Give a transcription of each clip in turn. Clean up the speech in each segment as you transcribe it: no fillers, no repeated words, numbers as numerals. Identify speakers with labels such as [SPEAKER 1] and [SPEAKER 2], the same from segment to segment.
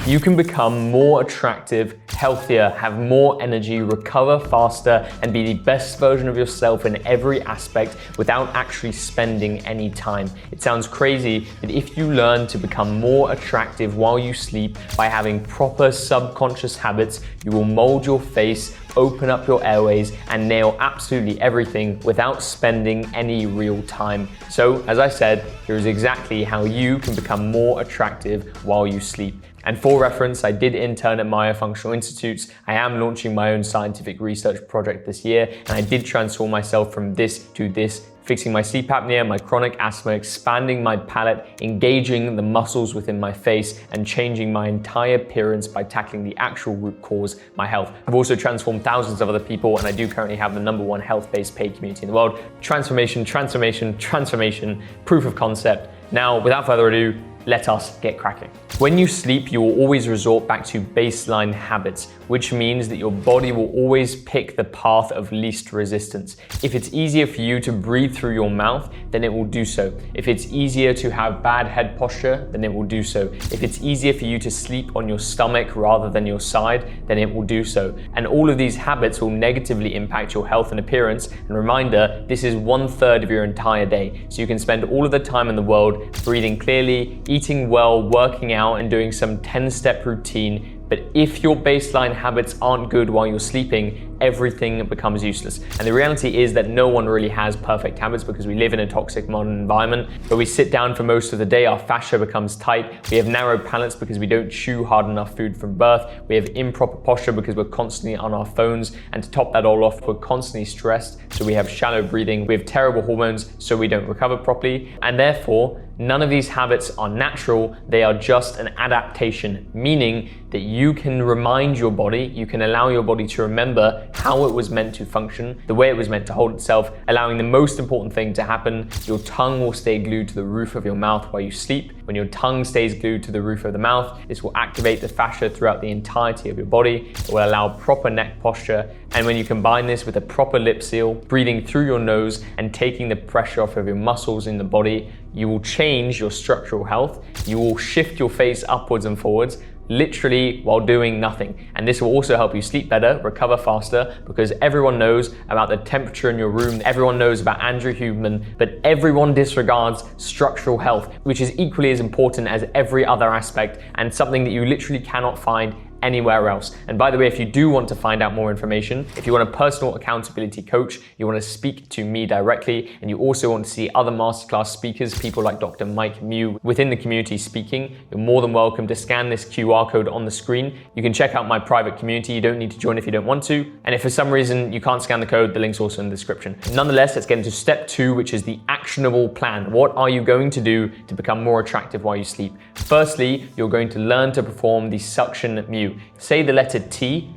[SPEAKER 1] you can become more attractive, healthier, have more energy, recover faster, and be the best version of yourself in every aspect without actually spending any time. It sounds crazy, but if you learn to become more attractive while you sleep by having proper subconscious habits, you will mold your face, open up your airways, and nail absolutely everything without spending any real time. So, as I said, here's exactly how you can become more attractive while you sleep. And for reference, I did intern at Myofunctional Institutes. I am launching my own scientific research project this year, and I did transform myself from this to this, fixing my sleep apnea, my chronic asthma, expanding my palate, engaging the muscles within my face, and changing my entire appearance by tackling the actual root cause, my health. I've also transformed thousands of other people, and I do currently have the #1 health-based paid community in the world. Transformation, transformation, transformation, proof of concept. Now, without further ado, let us get cracking. When you sleep, you will always resort back to baseline habits, which means that your body will always pick the path of least resistance. If it's easier for you to breathe through your mouth, then it will do so. If it's easier to have bad head posture, then it will do so. If it's easier for you to sleep on your stomach rather than your side, then it will do so. And all of these habits will negatively impact your health and appearance. And reminder, this is 1/3 of your entire day. So you can spend all of the time in the world breathing clearly, eating well, working out, and doing some 10-step routine. But if your baseline habits aren't good while you're sleeping, everything becomes useless. And the reality is that no one really has perfect habits because we live in a toxic modern environment. But we sit down for most of the day, our fascia becomes tight. We have narrow palates because we don't chew hard enough food from birth. We have improper posture because we're constantly on our phones. And to top that all off, we're constantly stressed. So we have shallow breathing. We have terrible hormones, so we don't recover properly. And therefore, none of these habits are natural. They are just an adaptation, meaning that you can remind your body, you can allow your body to remember how it was meant to function, the way it was meant to hold itself, allowing the most important thing to happen. Your tongue will stay glued to the roof of your mouth while you sleep. When your tongue stays glued to the roof of the mouth, this will activate the fascia throughout the entirety of your body. It will allow proper neck posture. And when you combine this with a proper lip seal, breathing through your nose and taking the pressure off of your muscles in the body, you will change your structural health. You will shift your face upwards and forwards, literally while doing nothing. And this will also help you sleep better, recover faster, because everyone knows about the temperature in your room, everyone knows about Andrew Huberman, but everyone disregards structural health, which is equally as important as every other aspect and something that you literally cannot find anywhere else. And by the way, if you do want to find out more information, if you want a personal accountability coach, you want to speak to me directly, and you also want to see other masterclass speakers, people like Dr. Mike Mew within the community speaking, you're more than welcome to scan this QR code on the screen. You can check out my private community. You don't need to join if you don't want to. And if for some reason you can't scan the code, the link's also in the description. Nonetheless, let's get into step 2, which is the actionable plan. What are you going to do to become more attractive while you sleep? Firstly, you're going to learn to perform the suction mew. Say the letter T,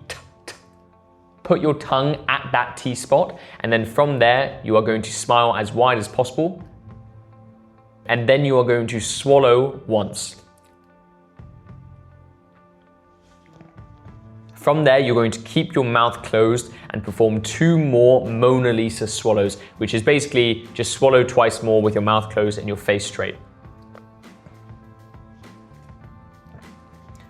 [SPEAKER 1] put your tongue at that T spot, and then from there, you are going to smile as wide as possible. And then you are going to swallow once. From there, you're going to keep your mouth closed and perform 2 more Mona Lisa swallows, which is basically just swallow twice more with your mouth closed and your face straight.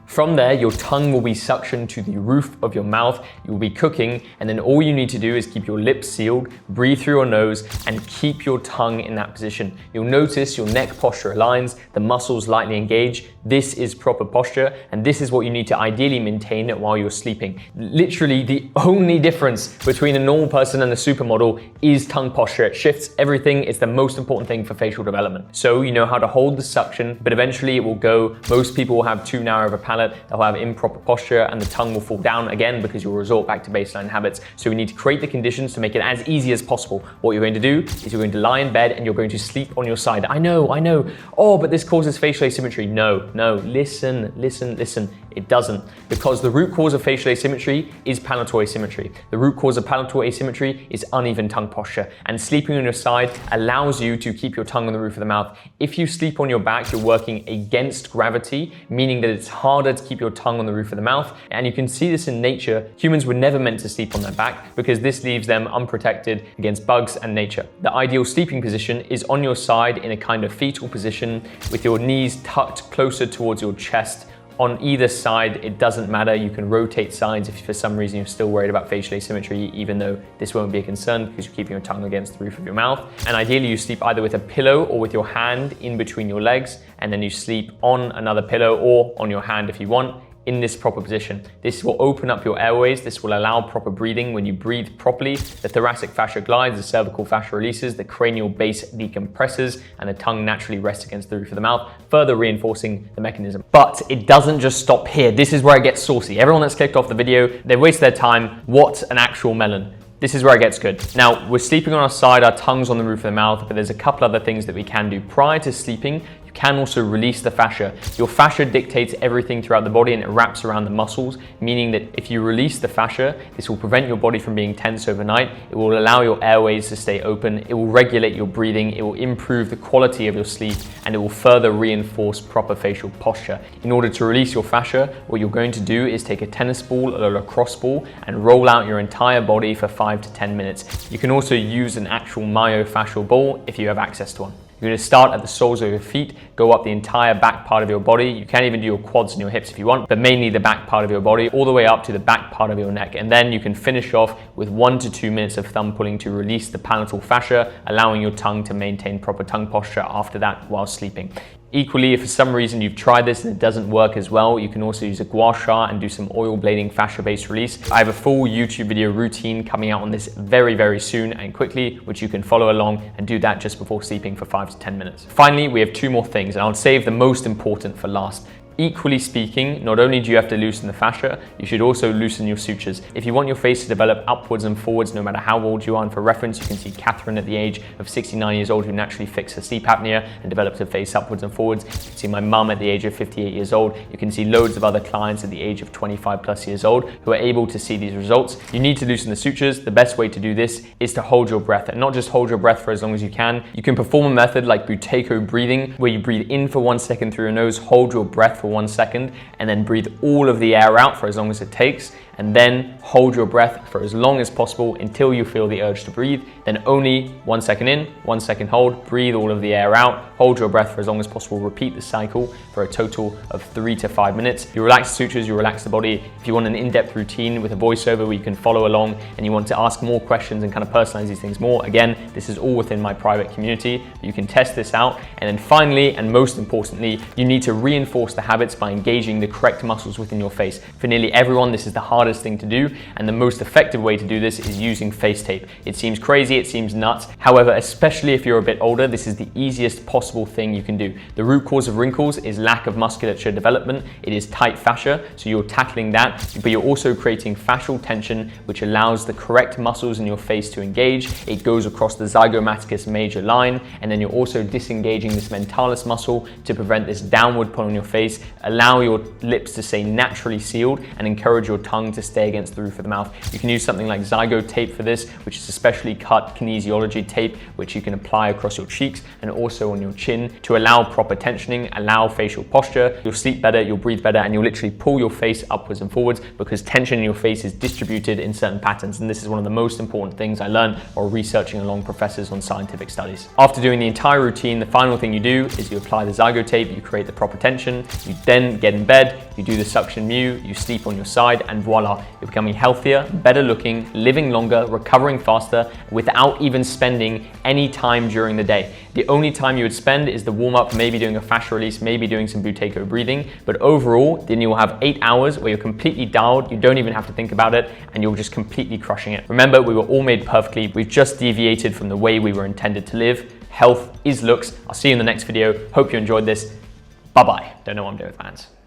[SPEAKER 1] From there, your tongue will be suctioned to the roof of your mouth. You will be cooking, and then all you need to do is keep your lips sealed, breathe through your nose, and keep your tongue in that position. You'll notice your neck posture aligns, the muscles lightly engage. This is proper posture, and this is what you need to ideally maintain while you're sleeping. Literally, the only difference between a normal person and a supermodel is tongue posture. It shifts everything. It's the most important thing for facial development. So you know how to hold the suction, but eventually it will go. Most people will have too narrow of a palate. They'll have improper posture, and the tongue will fall down again because you'll resort back to baseline habits. So we need to create the conditions to make it as easy as possible. What you're going to do is you're going to lie in bed and you're going to sleep on your side. I know. Oh, but this causes facial asymmetry. No, listen. It doesn't, because the root cause of facial asymmetry is palatal asymmetry. The root cause of palatal asymmetry is uneven tongue posture, and sleeping on your side allows you to keep your tongue on the roof of the mouth. If you sleep on your back, you're working against gravity, meaning that it's harder to keep your tongue on the roof of the mouth. And you can see this in nature. Humans were never meant to sleep on their back because this leaves them unprotected against bugs and nature. The ideal sleeping position is on your side in a kind of fetal position with your knees tucked closer towards your chest on either side. It doesn't matter. You can rotate sides if for some reason you're still worried about facial asymmetry, even though this won't be a concern because you're keeping your tongue against the roof of your mouth. And ideally you sleep either with a pillow or with your hand in between your legs, and then you sleep on another pillow or on your hand if you want, in this proper position. This will open up your airways. This will allow proper breathing. When you breathe properly, the thoracic fascia glides, the cervical fascia releases, the cranial base decompresses, and the tongue naturally rests against the roof of the mouth, further reinforcing the mechanism. But it doesn't just stop here. This is where it gets saucy. Everyone that's clicked off the video, they've wasted their time. What an actual melon. This is where it gets good. Now, we're sleeping on our side, our tongue's on the roof of the mouth, but there's a couple other things that we can do. Prior to sleeping, you can also release the fascia. Your fascia dictates everything throughout the body and it wraps around the muscles, meaning that if you release the fascia, this will prevent your body from being tense overnight. It will allow your airways to stay open. It will regulate your breathing. It will improve the quality of your sleep, and it will further reinforce proper facial posture. In order to release your fascia, what you're going to do is take a tennis ball or a lacrosse ball and roll out your entire body for 5 to 10 minutes. You can also use an actual myofascial ball if you have access to one. You're going to start at the soles of your feet, go up the entire back part of your body. You can even do your quads and your hips if you want, but mainly the back part of your body, all the way up to the back part of your neck. And then you can finish off with 1 to 2 minutes of thumb pulling to release the palatal fascia, allowing your tongue to maintain proper tongue posture after that while sleeping. Equally, if for some reason you've tried this and it doesn't work as well, you can also use a gua sha and do some oil blading fascia-based release. I have a full YouTube video routine coming out on this very, very soon and quickly, which you can follow along and do that just before sleeping for 5 to 10 minutes. Finally, we have 2 more things, and I'll save the most important for last. Equally speaking, not only do you have to loosen the fascia, you should also loosen your sutures. If you want your face to develop upwards and forwards no matter how old you are, and for reference, you can see Catherine at the age of 69 years old who naturally fixed her sleep apnea and developed her face upwards and forwards. You can see my mum at the age of 58 years old. You can see loads of other clients at the age of 25 plus years old who are able to see these results. You need to loosen the sutures. The best way to do this is to hold your breath, and not just hold your breath for as long as you can. You can perform a method like Buteyko breathing, where you breathe in for 1 second through your nose, hold your breath for 1 second, and then breathe all of the air out for as long as it takes, and then hold your breath for as long as possible until you feel the urge to breathe. Then only 1 second in, 1 second hold, breathe all of the air out, hold your breath for as long as possible, repeat the cycle for a total of 3 to 5 minutes. You relax the sutures, you relax the body. If you want an in-depth routine with a voiceover where you can follow along and you want to ask more questions and kind of personalize these things more, again, this is all within my private community. You can test this out. And then finally, and most importantly, you need to reinforce the habits by engaging the correct muscles within your face. For nearly everyone, this is the hardest thing to do, and the most effective way to do this is using face tape. It seems crazy, it seems nuts. However, especially if you're a bit older, this is the easiest possible thing you can do. The root cause of wrinkles is lack of musculature development. It is tight fascia, so you're tackling that, but you're also creating fascial tension, which allows the correct muscles in your face to engage. It goes across the zygomaticus major line, and then you're also disengaging this mentalis muscle to prevent this downward pull on your face, allow your lips to stay naturally sealed, and encourage your tongue to stay against the roof of the mouth. You can use something like Zygo tape for this, which is a specially cut kinesiology tape, which you can apply across your cheeks and also on your chin to allow proper tensioning, allow facial posture. You'll sleep better, you'll breathe better, and you'll literally pull your face upwards and forwards because tension in your face is distributed in certain patterns. And this is one of the most important things I learned while researching along professors on scientific studies. After doing the entire routine, the final thing you do is you apply the Zygo tape, you create the proper tension, you then get in bed, you do the suction mew, you sleep on your side, and voila, you're becoming healthier, better looking, living longer, recovering faster, without even spending any time during the day. The only time you would spend is the warm up, maybe doing a fascia release, maybe doing some Buteyko breathing, but overall, then you'll have 8 hours where you're completely dialed, you don't even have to think about it, and you're just completely crushing it. Remember, we were all made perfectly, we've just deviated from the way we were intended to live. Health is looks. I'll see you in the next video. Hope you enjoyed this. Bye-bye. Don't know what I'm doing with my hands.